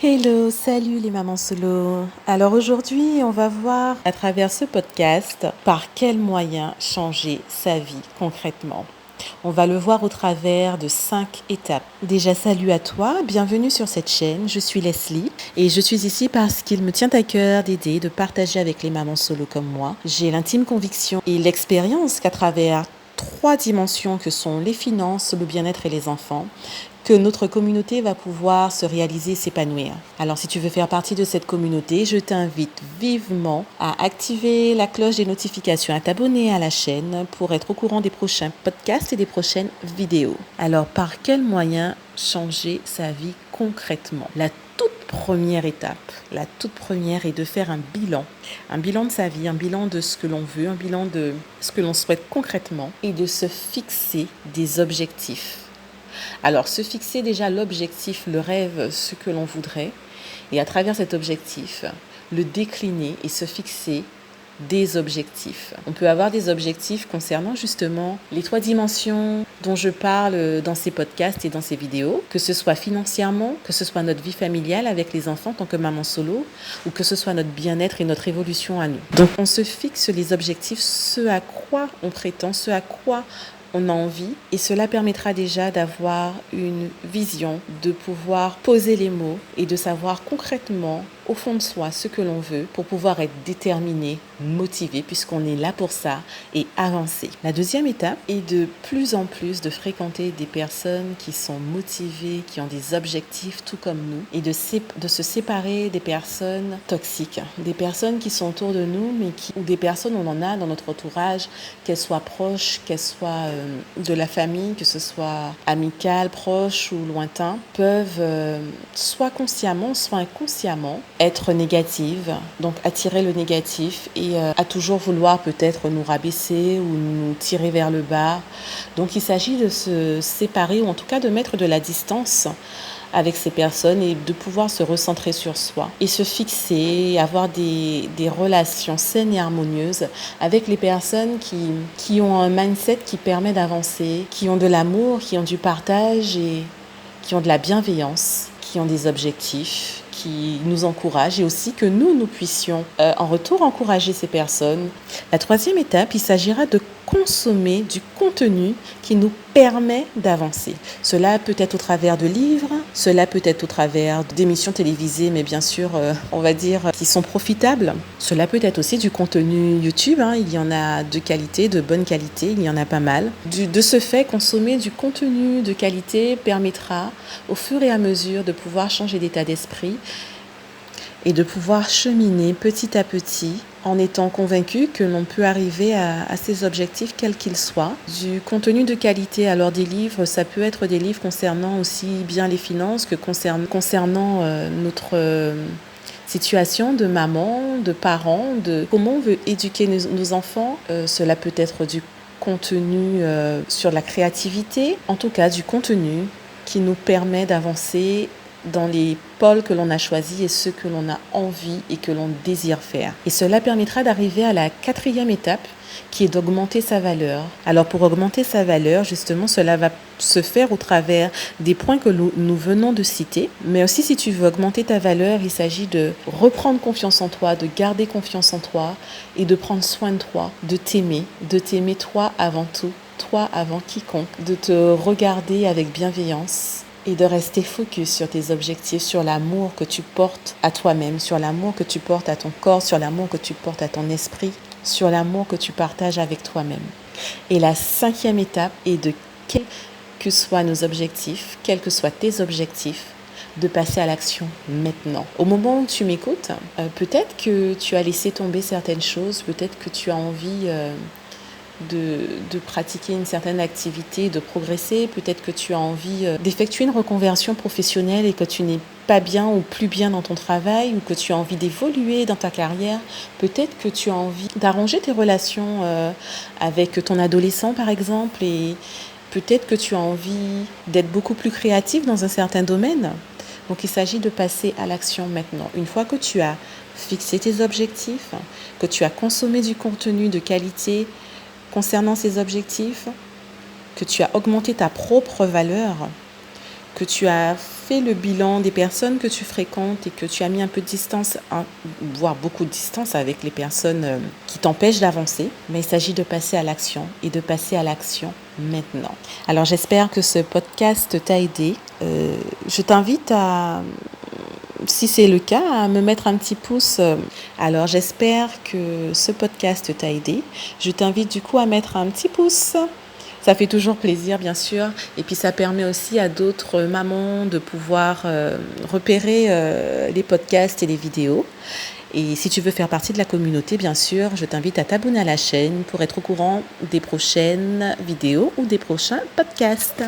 Hello, salut les mamans solo. Alors aujourd'hui, on va voir à travers ce podcast par quels moyens changer sa vie concrètement. On va le voir au travers de 5 étapes. Déjà, salut à toi, bienvenue sur cette chaîne. Je suis Leslie et je suis ici parce qu'il me tient à cœur d'aider, de partager avec les mamans solo comme moi. J'ai l'intime conviction et l'expérience qu'à travers 3 dimensions que sont les finances, le bien-être et les enfants, que notre communauté va pouvoir se réaliser, s'épanouir. Alors si tu veux faire partie de cette communauté, je t'invite vivement à activer la cloche des notifications, à t'abonner à la chaîne pour être au courant des prochains podcasts et des prochaines vidéos. Alors par quels moyens changer sa vie concrètement? La toute première étape, la toute première est de faire un bilan de sa vie, un bilan de ce que l'on veut, un bilan de ce que l'on souhaite concrètement et de se fixer des objectifs. Alors, se fixer déjà l'objectif, le rêve, ce que l'on voudrait, et à travers cet objectif, le décliner et se fixer des objectifs. On peut avoir des objectifs concernant justement les 3 dimensions dont je parle dans ces podcasts et dans ces vidéos, que ce soit financièrement, que ce soit notre vie familiale avec les enfants en tant que maman solo, ou que ce soit notre bien-être et notre évolution à nous. Donc on se fixe les objectifs, ce à quoi on prétend, ce à quoi on a envie, et cela permettra déjà d'avoir une vision, de pouvoir poser les mots et de savoir concrètement au fond de soi ce que l'on veut pour pouvoir être déterminé, motivé, puisqu'on est là pour ça, et avancer. La deuxième étape est de plus en plus de fréquenter des personnes qui sont motivées, qui ont des objectifs tout comme nous, et de se séparer des personnes toxiques, des personnes qui sont autour de nous, ou des personnes on en a dans notre entourage, qu'elles soient proches, qu'elles soient de la famille, que ce soit amical, proche ou lointain, peuvent soit consciemment, soit inconsciemment être négatives, donc attirer le négatif et à toujours vouloir peut-être nous rabaisser ou nous tirer vers le bas. Donc il s'agit de se séparer ou en tout cas de mettre de la distance avec ces personnes et de pouvoir se recentrer sur soi et se fixer, avoir des relations saines et harmonieuses avec les personnes qui ont un mindset qui permet d'avancer, qui ont de l'amour, qui ont du partage et qui ont de la bienveillance, qui ont des objectifs, qui nous encouragent et aussi que nous puissions en retour encourager ces personnes. La troisième étape, il s'agira de consommer du contenu qui nous permet d'avancer. Cela peut être au travers de livres, cela peut être au travers d'émissions télévisées, mais bien sûr, on va dire, qui sont profitables. Cela peut être aussi du contenu YouTube, il y en a de qualité, de bonne qualité, il y en a pas mal. De ce fait, consommer du contenu de qualité permettra au fur et à mesure de pouvoir changer d'état d'esprit et de pouvoir cheminer petit à petit en étant convaincu que l'on peut arriver à ses objectifs quels qu'ils soient. Du contenu de qualité, alors des livres, ça peut être des livres concernant aussi bien les finances que concernant notre situation de maman, de parents, de comment on veut éduquer nos enfants. Cela peut être du contenu sur la créativité, en tout cas du contenu qui nous permet d'avancer dans les pôles que l'on a choisis et ceux que l'on a envie et que l'on désire faire. Et cela permettra d'arriver à la 4e étape qui est d'augmenter sa valeur. Alors pour augmenter sa valeur, justement, cela va se faire au travers des points que nous venons de citer. Mais aussi, si tu veux augmenter ta valeur, il s'agit de reprendre confiance en toi, de garder confiance en toi et de prendre soin de toi, de t'aimer toi avant tout, toi avant quiconque, de te regarder avec bienveillance et de rester focus sur tes objectifs, sur l'amour que tu portes à toi-même, sur l'amour que tu portes à ton corps, sur l'amour que tu portes à ton esprit, sur l'amour que tu partages avec toi-même. Et la 5e étape est de, quels que soient nos objectifs, quels que soient tes objectifs, de passer à l'action maintenant. Au moment où tu m'écoutes, peut-être que tu as laissé tomber certaines choses, peut-être que tu as envie de pratiquer une certaine activité, de progresser. Peut-être que tu as envie d'effectuer une reconversion professionnelle et que tu n'es pas bien ou plus bien dans ton travail ou que tu as envie d'évoluer dans ta carrière. Peut-être que tu as envie d'arranger tes relations avec ton adolescent par exemple et peut-être que tu as envie d'être beaucoup plus créatif dans un certain domaine. Donc il s'agit de passer à l'action maintenant. Une fois que tu as fixé tes objectifs, que tu as consommé du contenu de qualité concernant ces objectifs, que tu as augmenté ta propre valeur, que tu as fait le bilan des personnes que tu fréquentes et que tu as mis un peu de distance, voire beaucoup de distance avec les personnes qui t'empêchent d'avancer, mais il s'agit de passer à l'action et de passer à l'action maintenant. Alors j'espère que ce podcast t'a aidé. Je t'invite à, si c'est le cas, à me mettre un petit pouce. Alors j'espère que ce podcast t'a aidé. Je t'invite du coup à mettre un petit pouce. Ça fait toujours plaisir, bien sûr. Et puis, ça permet aussi à d'autres mamans de pouvoir repérer les podcasts et les vidéos. Et si tu veux faire partie de la communauté, bien sûr, je t'invite à t'abonner à la chaîne pour être au courant des prochaines vidéos ou des prochains podcasts.